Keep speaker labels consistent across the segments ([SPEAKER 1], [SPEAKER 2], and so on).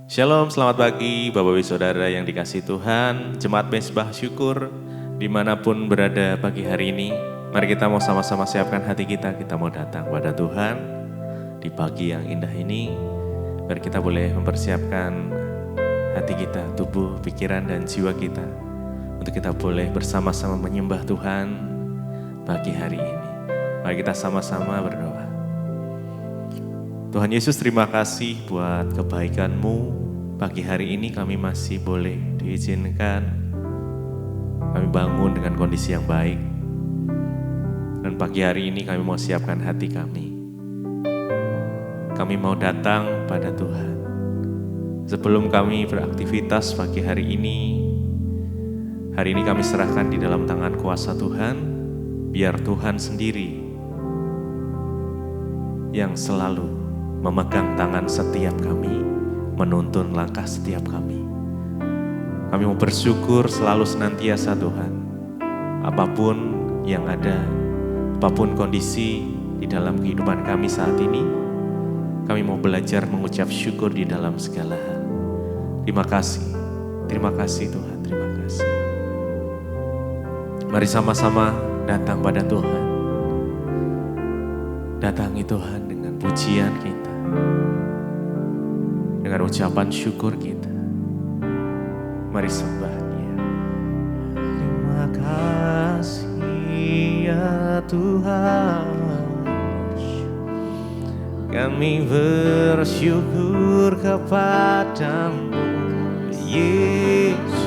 [SPEAKER 1] Shalom, selamat pagi Bapak Ibu Saudara yang dikasihi Tuhan, Jemaat Mezbah Syukur, dimanapun berada pagi hari ini. Mari kita mau sama-sama siapkan hati kita mau datang pada Tuhan di pagi yang indah ini. Biar kita boleh mempersiapkan hati kita, tubuh, pikiran, dan jiwa kita untuk kita boleh bersama-sama menyembah Tuhan pagi hari ini. Mari kita sama-sama berdoa. Tuhan Yesus, terima kasih buat kebaikan-Mu. Pagi hari ini kami masih boleh diizinkan kami bangun dengan kondisi yang baik. Dan pagi hari ini kami mau siapkan hati kami. Kami mau datang pada Tuhan. Sebelum kami beraktivitas pagi hari ini kami serahkan di dalam tangan kuasa Tuhan. Biar Tuhan sendiri yang selalu memegang tangan setiap kami, menuntun langkah setiap kami. Kami mau bersyukur selalu senantiasa Tuhan. Apapun yang ada, apapun kondisi di dalam kehidupan kami saat ini, kami mau belajar mengucap syukur di dalam segala hal. Terima kasih Tuhan, terima kasih. Mari sama-sama datang pada Tuhan. Datangi Tuhan dengan pujian kita, dengan ucapan syukur kita. Mari sembah Dia. Terima kasih ya Tuhan, kami bersyukur kepadamu Yesus.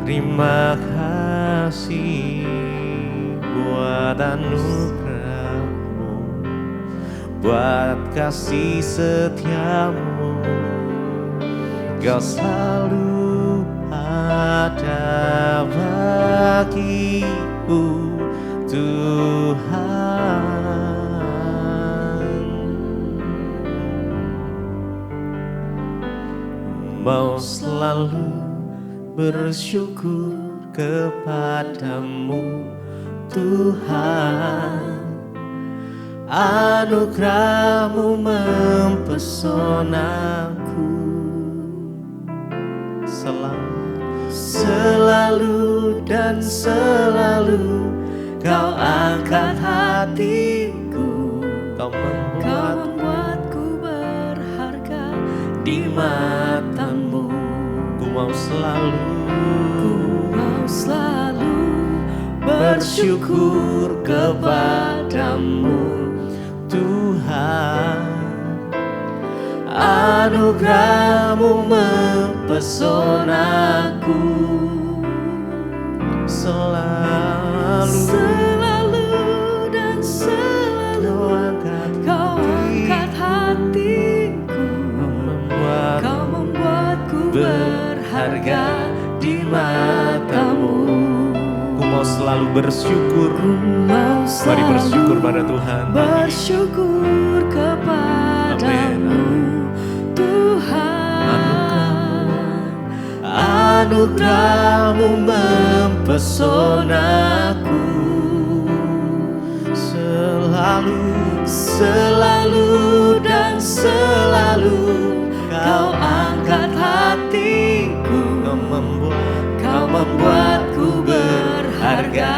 [SPEAKER 1] Terima kasih buat anugerah-Mu, buat kasih setia-Mu. Kau selalu ada bagiku Tuhan. Mau selalu bersyukur kepadamu Tuhan. Anugerah-Mu mempesonaku. Selalu dan selalu Kau angkat hatiku. Kau membuatku berharga di mata-Mu. Ku mau selalu bersyukur kepadamu Tuhan. Anugerah-Mu mempesonaku. Selalu dan selalu Kau angkat hatiku. Kau membuatku berharga di mata-Mu. Ku mau selalu bersyukur. Mari bersyukur pada Tuhan. Bersyukur kepadamu Tuhan. Anugerah-Mu mempesonaku. Selalu dan selalu Kau angkat hatiku. Kau membuatku berharga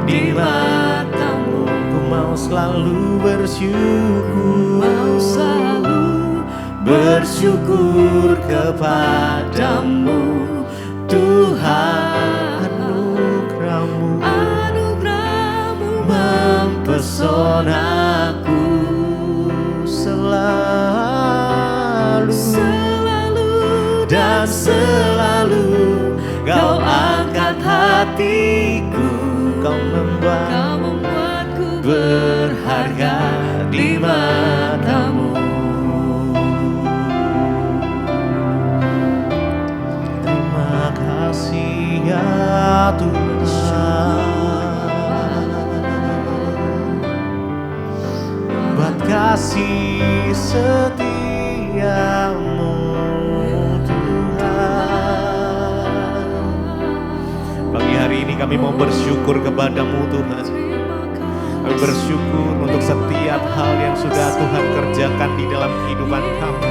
[SPEAKER 1] di mata-Mu. Ku mau selalu bersyukur kepadamu Tuhan. Anugerah-Mu mempesonaku. Selalu dan selalu Kau angkat hatiku. Kau membuatku berharga di mata-Mu. Terima kasih ya Tuhan, buat kasih setia-Mu Tuhan. Pagi hari ini kami mau bersyukur kepadamu Tuhan. Kami bersyukur untuk setiap hal yang sudah Tuhan kerjakan di dalam kehidupan kami.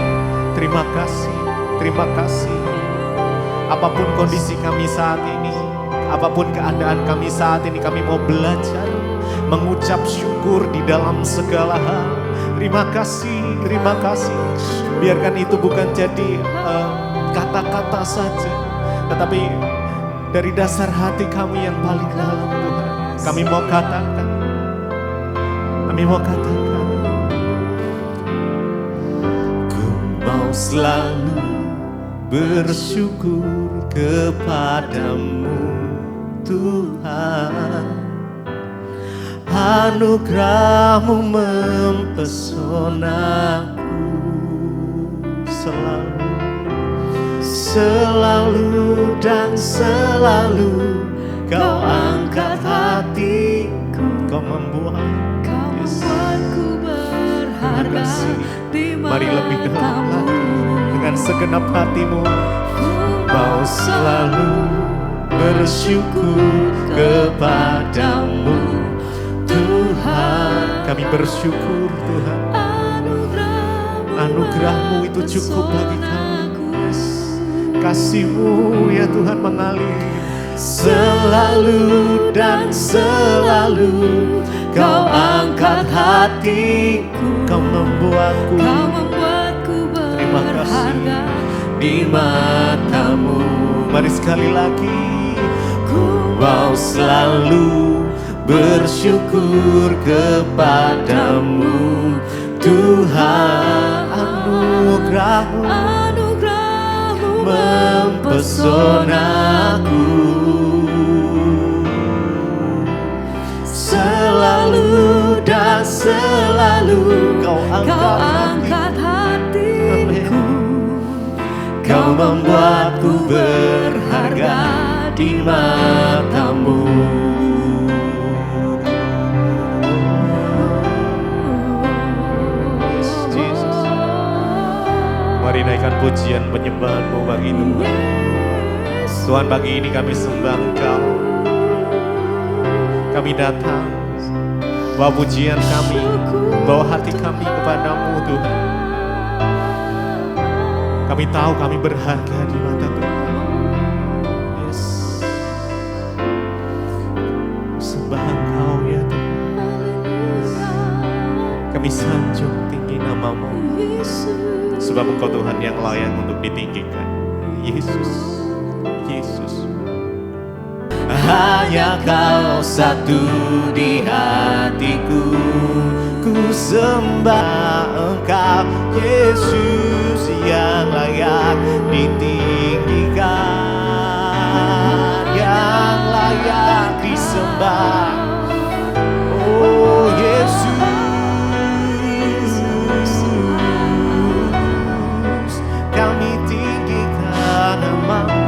[SPEAKER 1] Terima kasih, terima kasih. Apapun kondisi kami saat ini, apapun keadaan kami saat ini, kami mau belajar mengucap syukur di dalam segala hal. Terima kasih, terima kasih. Biarkan itu bukan jadi kata-kata saja, tetapi dari dasar hati kami yang paling dalam, Tuhan, kami mau katakan, ku mau selalu bersyukur kepadamu, Tuhan. Anugerah-Mu mempesonaku selalu, selalu dan selalu. Kau angkat hatiku, Kau membuatku berharga di matamu. Mari lebih dalam lagi dengan segenap hatimu. Mau selalu bersyukur kepadamu, Tuhan. Kami bersyukur, Tuhan. Anugerah-Mu itu cukup bagi kami. Kasih-Mu ya Tuhan mengalir selalu dan selalu. Kau angkat hatiku, Kau membuatku berharga di matamu. Mari sekali lagi. Ku mau selalu bersyukur kepadamu, Tuhan. Anugerah-Mu mempesonaku, selalu dan selalu. Kau angkat hatiku, Kau membuatku berharga di matamu. Mari naikkan pujian penyembahan-Mu bagi Tuhan. Tuhan, pagi ini kami sembah Engkau. Kami datang, bawa pujian kami, bawa hati kami kepadamu, Tuhan. Kami tahu kami berharga di mata Tuhan. Yes. Sembah Engkau ya Tuhan. Kami sanjung tinggi nama-Mu, sebab Engkau Tuhan yang layak untuk ditinggikan. Yesus, Yesus. Hanya Kau satu di hatiku, ku sembah Engkau, Yesus yang layak ditinggikan, yang layak disembah. Oh Yesus, kami tinggikan nama-Mu.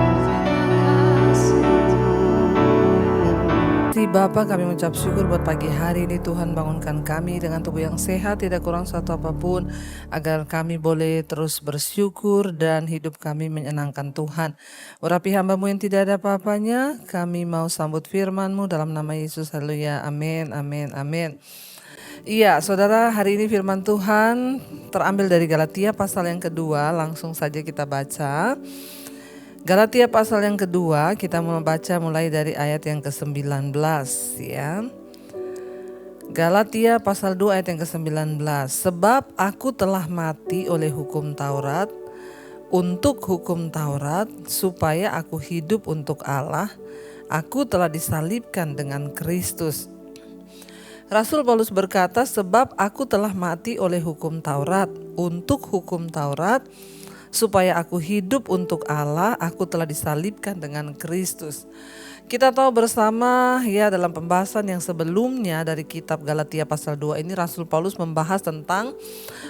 [SPEAKER 2] Bapa, kami mengucap syukur buat pagi hari ini. Tuhan bangunkan kami dengan tubuh yang sehat, tidak kurang satu apapun, agar kami boleh terus bersyukur dan hidup kami menyenangkan Tuhan. Urapi hamba-Mu yang tidak ada apa-apanya, kami mau sambut firman-Mu dalam nama Yesus. Haleluya, amin, amin, amin. Iya, saudara, hari ini firman Tuhan terambil dari Galatia pasal yang kedua. Langsung saja kita baca. Galatia pasal yang kedua, kita membaca mulai dari ayat yang ke-19 ya. Galatia pasal 2 ayat yang ke-19. Sebab aku telah mati oleh hukum Taurat, untuk hukum Taurat, supaya aku hidup untuk Allah. Aku telah disalibkan dengan Kristus. Rasul Paulus berkata, sebab aku telah mati oleh hukum Taurat, untuk hukum Taurat, supaya aku hidup untuk Allah. Aku telah disalibkan dengan Kristus. Kita tahu bersama ya, dalam pembahasan yang sebelumnya dari kitab Galatia pasal 2 ini, Rasul Paulus membahas tentang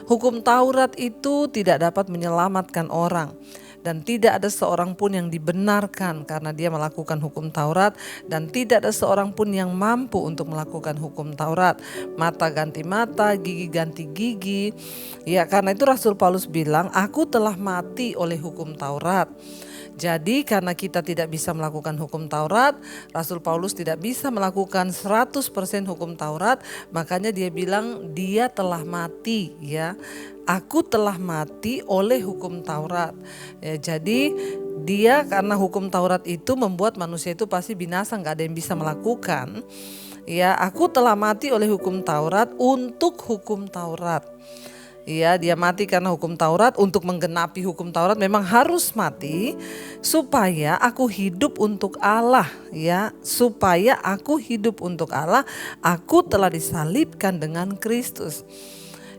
[SPEAKER 2] hukum Taurat itu tidak dapat menyelamatkan orang. dan tidak ada seorang pun yang dibenarkan karena dia melakukan hukum Taurat, dan tidak ada seorang pun yang mampu untuk melakukan hukum Taurat. Mata ganti mata, gigi ganti gigi. Ya, karena itu Rasul Paulus bilang, aku telah mati oleh hukum Taurat. Jadi karena kita tidak bisa melakukan hukum Taurat, Rasul Paulus tidak bisa melakukan 100% hukum Taurat, makanya dia bilang dia telah mati, ya. Aku telah mati oleh hukum Taurat. Ya, jadi dia karena hukum Taurat itu membuat manusia itu pasti binasa, nggak ada yang bisa melakukan. Ya, aku telah mati oleh hukum Taurat untuk hukum Taurat. Ya, dia mati karena hukum Taurat, untuk menggenapi hukum Taurat memang harus mati supaya aku hidup untuk Allah, ya. Supaya aku hidup untuk Allah, aku telah disalibkan dengan Kristus.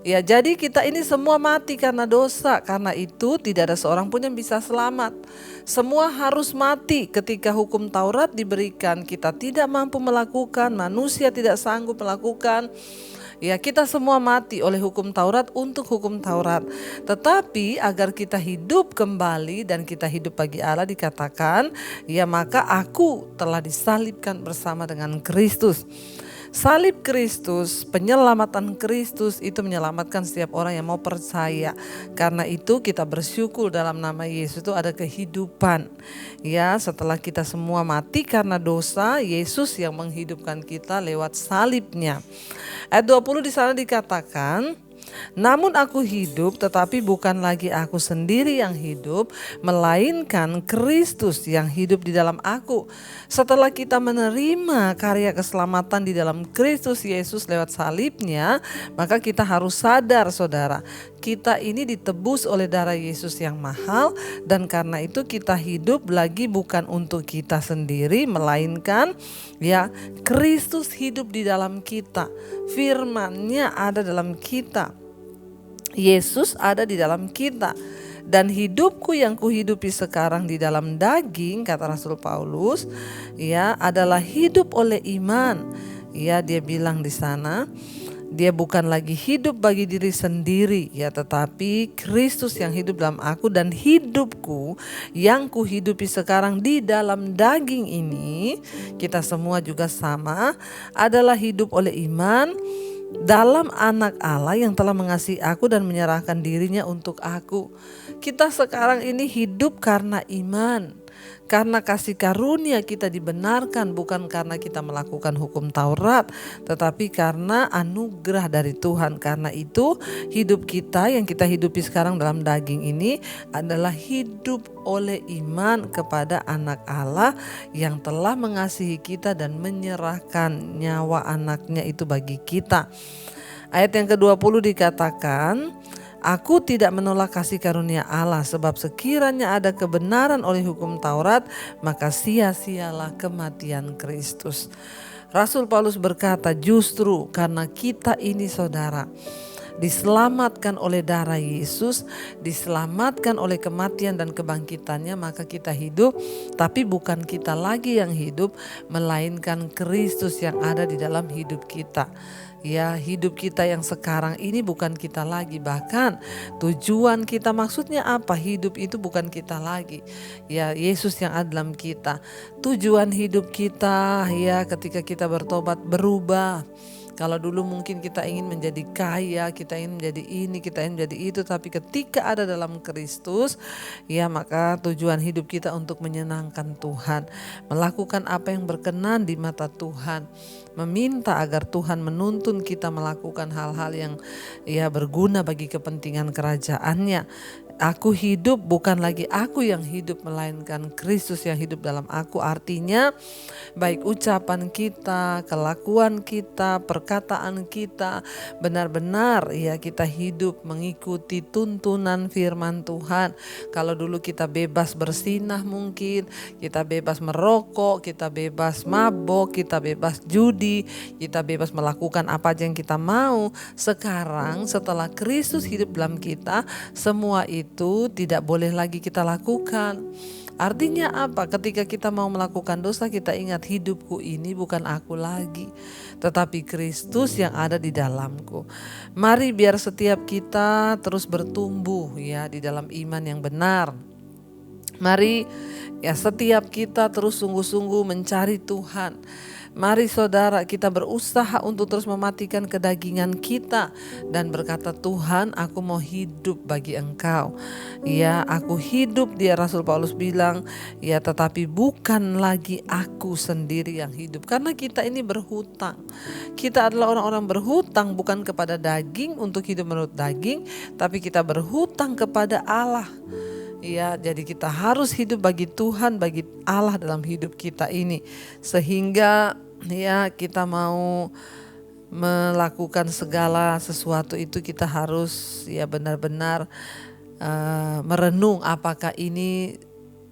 [SPEAKER 2] Ya, jadi kita ini semua mati karena dosa. Karena itu tidak ada seorang pun yang bisa selamat. Semua harus mati ketika hukum Taurat diberikan. Kita tidak mampu melakukan, manusia tidak sanggup melakukan. Ya, kita semua mati oleh hukum Taurat untuk hukum Taurat. Tetapi agar kita hidup kembali dan kita hidup bagi Allah, dikatakan, ya maka aku telah disalibkan bersama dengan Kristus. Salib Kristus, penyelamatan Kristus itu menyelamatkan setiap orang yang mau percaya. Karena itu kita bersyukur dalam nama Yesus itu ada kehidupan. Ya, setelah kita semua mati karena dosa, Yesus yang menghidupkan kita lewat salibnya. Ayat 20 di sana dikatakan, namun aku hidup, tetapi bukan lagi aku sendiri yang hidup, melainkan Kristus yang hidup di dalam aku. Setelah kita menerima karya keselamatan di dalam Kristus Yesus lewat salibnya, maka kita harus sadar, saudara, kita ini ditebus oleh darah Yesus yang mahal, dan karena itu kita hidup lagi bukan untuk kita sendiri, melainkan ya Kristus hidup di dalam kita. Firman-Nya ada dalam kita. Yesus ada di dalam kita. Dan hidupku yang kuhidupi sekarang di dalam daging, kata Rasul Paulus, ya adalah hidup oleh iman. Ya, dia bilang di sana, dia bukan lagi hidup bagi diri sendiri, ya, tetapi Kristus yang hidup dalam aku, dan hidupku yang kuhidupi sekarang di dalam daging ini, kita semua juga sama, adalah hidup oleh iman dalam anak Allah yang telah mengasihi aku dan menyerahkan dirinya untuk aku. Kita sekarang ini hidup karena iman. Karena kasih karunia kita dibenarkan, bukan karena kita melakukan hukum Taurat, tetapi karena anugerah dari Tuhan. Karena itu hidup kita yang kita hidupi sekarang dalam daging ini adalah hidup oleh iman kepada anak Allah yang telah mengasihi kita dan menyerahkan nyawa anaknya itu bagi kita. Ayat yang ke-20 dikatakan, aku tidak menolak kasih karunia Allah, sebab sekiranya ada kebenaran oleh hukum Taurat, maka sia-sialah kematian Kristus. Rasul Paulus berkata, justru karena kita ini, saudara, diselamatkan oleh darah Yesus, diselamatkan oleh kematian dan kebangkitannya, maka kita hidup, tapi bukan kita lagi yang hidup, melainkan Kristus yang ada di dalam hidup kita. Ya, hidup kita yang sekarang ini bukan kita lagi. Bahkan tujuan kita, maksudnya apa? Hidup itu bukan kita lagi. Ya, Yesus yang ada dalam kita. Tujuan hidup kita, ya, ketika kita bertobat berubah. Kalau dulu mungkin kita ingin menjadi kaya, kita ingin menjadi ini, kita ingin menjadi itu, tapi ketika ada dalam Kristus, ya maka tujuan hidup kita untuk menyenangkan Tuhan, melakukan apa yang berkenan di mata Tuhan, meminta agar Tuhan menuntun kita melakukan hal-hal yang ya berguna bagi kepentingan kerajaannya. Aku hidup, bukan lagi aku yang hidup, melainkan Kristus yang hidup dalam aku. Artinya baik ucapan kita, kelakuan kita, perkataan kita, benar-benar ya kita hidup mengikuti tuntunan firman Tuhan. Kalau dulu kita bebas bersinah, mungkin kita bebas merokok, kita bebas mabok, kita bebas judi, kita bebas melakukan apa aja yang kita mau. Sekarang setelah Kristus hidup dalam kita, semua itu tidak boleh lagi kita lakukan. Artinya apa? Ketika kita mau melakukan dosa, kita ingat, hidupku ini bukan aku lagi, tetapi Kristus yang ada di dalamku. Mari biar setiap kita terus bertumbuh ya di dalam iman yang benar. Mari ya setiap kita terus sungguh-sungguh mencari Tuhan. Mari saudara kita berusaha untuk terus mematikan kedagingan kita dan berkata, Tuhan, aku mau hidup bagi Engkau. Ya, aku hidup, dia Rasul Paulus bilang, ya tetapi bukan lagi aku sendiri yang hidup. Karena kita ini berhutang. Kita adalah orang-orang berhutang bukan kepada daging untuk hidup menurut daging, tapi kita berhutang kepada Allah. Ya, jadi kita harus hidup bagi Tuhan, bagi Allah dalam hidup kita ini. Sehingga ya kita mau melakukan segala sesuatu itu kita harus ya benar-benar merenung apakah ini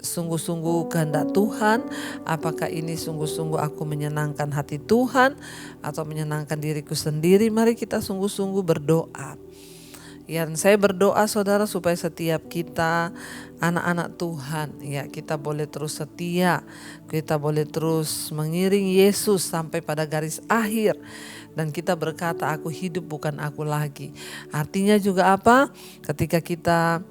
[SPEAKER 2] sungguh-sungguh kehendak Tuhan, apakah ini sungguh-sungguh aku menyenangkan hati Tuhan atau menyenangkan diriku sendiri. Mari kita sungguh-sungguh berdoa. Ya, saya berdoa saudara supaya setiap kita anak-anak Tuhan ya kita boleh terus setia, kita boleh terus mengiring Yesus sampai pada garis akhir dan kita berkata aku hidup bukan aku lagi. Artinya juga apa? Ketika kita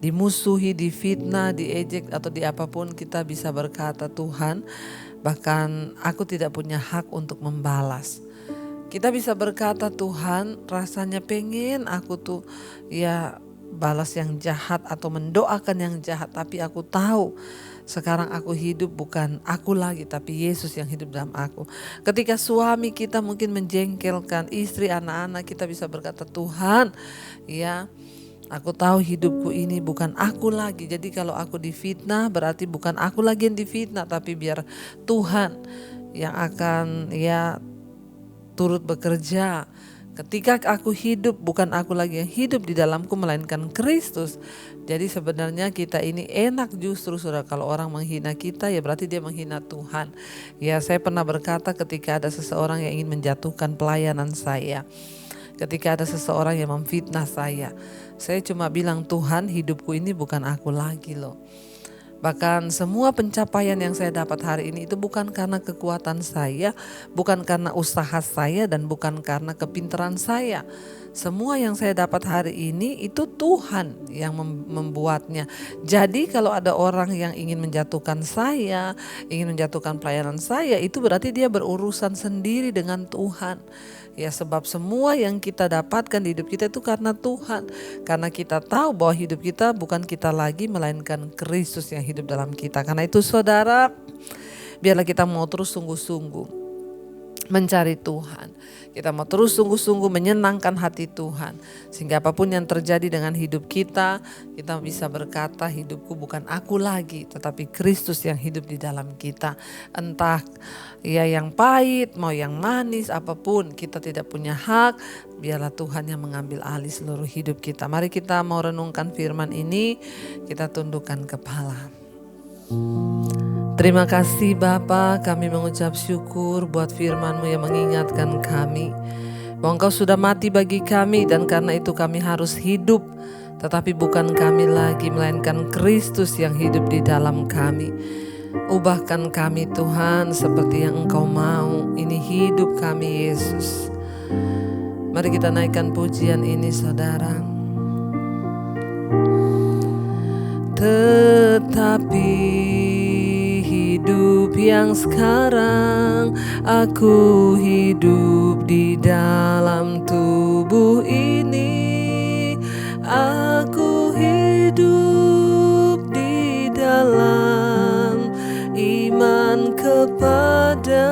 [SPEAKER 2] dimusuhi, difitnah, diejek atau di apapun kita bisa berkata Tuhan, bahkan aku tidak punya hak untuk membalas. Kita bisa berkata Tuhan rasanya pengen aku tuh ya balas yang jahat atau mendoakan yang jahat. Tapi aku tahu sekarang aku hidup bukan aku lagi tapi Yesus yang hidup dalam aku. Ketika suami kita mungkin menjengkelkan istri, anak-anak, kita bisa berkata Tuhan ya aku tahu hidupku ini bukan aku lagi. Jadi kalau aku difitnah berarti bukan aku lagi yang difitnah tapi biar Tuhan yang akan ya turut bekerja. Ketika aku hidup bukan aku lagi yang hidup di dalamku melainkan Kristus. Jadi sebenarnya kita ini enak justru saudara, kalau orang menghina kita ya berarti dia menghina Tuhan. Ya saya pernah berkata ketika ada seseorang yang ingin menjatuhkan pelayanan saya, ketika ada seseorang yang memfitnah saya cuma bilang Tuhan hidupku ini bukan aku lagi loh. Bahkan semua pencapaian yang saya dapat hari ini itu bukan karena kekuatan saya, bukan karena usaha saya dan bukan karena kepintaran saya. Semua yang saya dapat hari ini itu Tuhan yang membuatnya. Jadi kalau ada orang yang ingin menjatuhkan saya, ingin menjatuhkan pelayanan saya, itu berarti dia berurusan sendiri dengan Tuhan. Ya sebab semua yang kita dapatkan di hidup kita itu karena Tuhan. Karena kita tahu bahwa hidup kita bukan kita lagi melainkan Kristus yang hidup dalam kita. Karena itu saudara, biarlah kita mau terus sungguh-sungguh mencari Tuhan. Kita mau terus sungguh-sungguh menyenangkan hati Tuhan. Sehingga apapun yang terjadi dengan hidup kita, kita bisa berkata hidupku bukan aku lagi, tetapi Kristus yang hidup di dalam kita. Entah ya yang pahit, mau yang manis, apapun kita tidak punya hak. Biarlah Tuhan yang mengambil alih seluruh hidup kita. Mari kita mau renungkan firman ini, kita tundukkan kepala. Terima kasih Bapa, kami mengucap syukur buat firman-Mu yang mengingatkan kami bahwa Engkau sudah mati bagi kami dan karena itu kami harus hidup. Tetapi bukan kami lagi melainkan Kristus yang hidup di dalam kami. Ubahkan kami Tuhan seperti yang Engkau mau. Ini hidup kami Yesus. Mari kita naikkan pujian ini saudara. Tetapi hidup yang sekarang aku hidup di dalam tubuh ini. Aku hidup di dalam iman kepada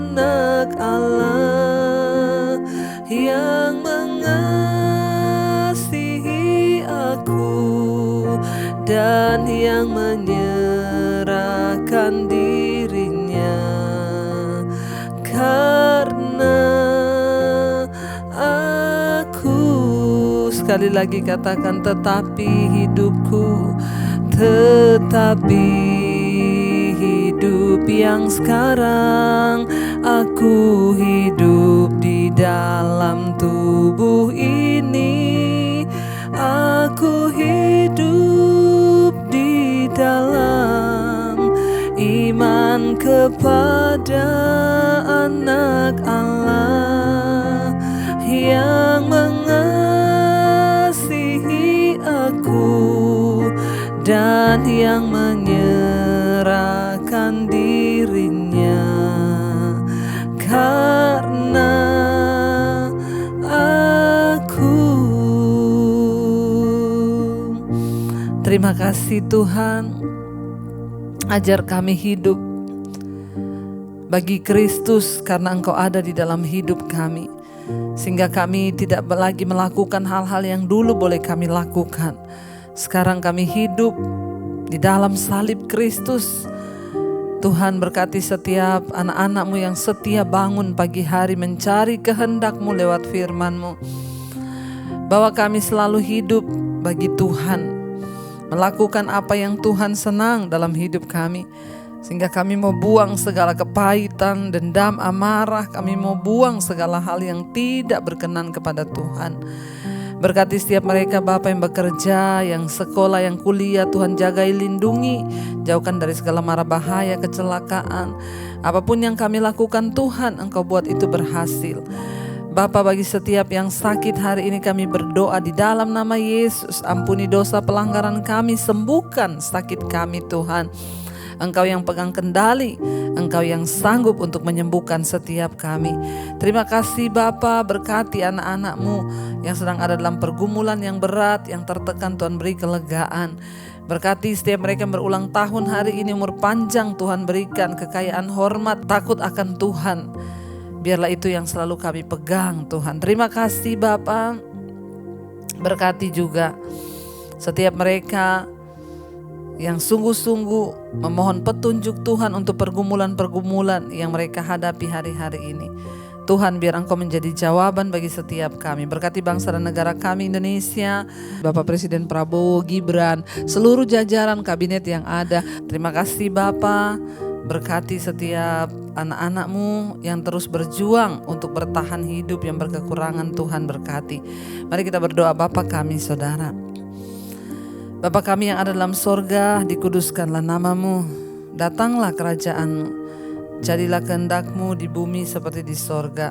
[SPEAKER 2] anak Allah yang mengasihi aku dan yang menyerahkan dirinya karena aku. Sekali lagi katakan tetapi hidupku, tetapi hidup yang sekarang aku hidup di dalam tubuh ini. Aku hidup di dalam iman kepada anak Allah yang mengasihi aku dan yang menyerahkan dirinya karena aku. Terima kasih Tuhan, ajar kami hidup bagi Kristus karena Engkau ada di dalam hidup kami, sehingga kami tidak lagi melakukan hal-hal yang dulu boleh kami lakukan. Sekarang kami hidup di dalam salib Kristus. Tuhan berkati setiap anak-anak-Mu yang setia bangun pagi hari mencari kehendak-Mu lewat firman-Mu. Bahwa kami selalu hidup bagi Tuhan, melakukan apa yang Tuhan senang dalam hidup kami. Sehingga kami mau buang segala kepahitan, dendam, amarah. Kami mau buang segala hal yang tidak berkenan kepada Tuhan. Berkati setiap mereka Bapa yang bekerja, yang sekolah, yang kuliah. Tuhan jagai, lindungi, jauhkan dari segala mara bahaya, kecelakaan. Apapun yang kami lakukan Tuhan, Engkau buat itu berhasil. Bapa, bagi setiap yang sakit hari ini kami berdoa di dalam nama Yesus. Ampuni dosa pelanggaran kami, sembuhkan sakit kami Tuhan. Engkau yang pegang kendali, Engkau yang sanggup untuk menyembuhkan setiap kami. Terima kasih Bapa, berkati anak-anak-Mu yang sedang ada dalam pergumulan yang berat, yang tertekan. Tuhan beri kelegaan. Berkati setiap mereka yang berulang tahun hari ini, umur panjang Tuhan berikan, kekayaan, hormat, takut akan Tuhan. Biarlah itu yang selalu kami pegang Tuhan. Terima kasih Bapa. Berkati juga setiap mereka yang sungguh-sungguh memohon petunjuk Tuhan untuk pergumulan-pergumulan yang mereka hadapi hari-hari ini. Tuhan, biar Engkau menjadi jawaban bagi setiap kami. Berkati bangsa dan negara kami Indonesia, Bapak Presiden Prabowo, Gibran, seluruh jajaran kabinet yang ada. Terima kasih Bapa. Berkati setiap anak-anak-Mu yang terus berjuang untuk bertahan hidup yang berkekurangan. Tuhan berkati. Mari kita berdoa. Bapa kami, Saudara, Bapa kami yang ada dalam sorga, dikuduskanlah nama-Mu, datanglah kerajaan-Mu, jadilah kehendak-Mu di bumi seperti di sorga.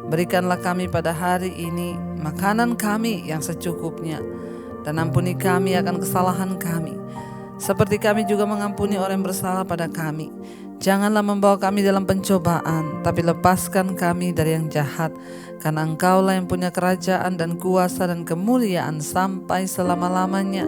[SPEAKER 2] Berikanlah kami pada hari ini makanan kami yang secukupnya, dan ampuni kami akan kesalahan kami, seperti kami juga mengampuni orang yang bersalah pada kami. Janganlah membawa kami dalam pencobaan, tapi lepaskan kami dari yang jahat. Karena Engkaulah yang punya kerajaan dan kuasa dan kemuliaan sampai selama-lamanya.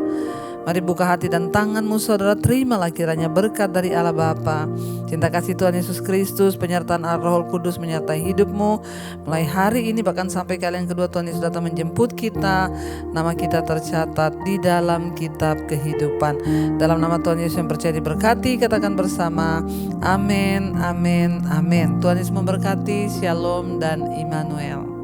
[SPEAKER 2] Mari buka hati dan tangan-Mu Saudara, terimalah kiranya berkat dari Allah Bapa, cinta kasih Tuhan Yesus Kristus, penyertaan Roh Kudus menyertai hidup-Mu mulai hari ini bahkan sampai kali yang kedua Tuhan Yesus datang menjemput kita. Nama kita tercatat di dalam kitab kehidupan. Dalam nama Tuhan Yesus yang percaya diberkati, katakan bersama amin, amin, amin. Tuhan Yesus memberkati. Shalom dan Immanuel.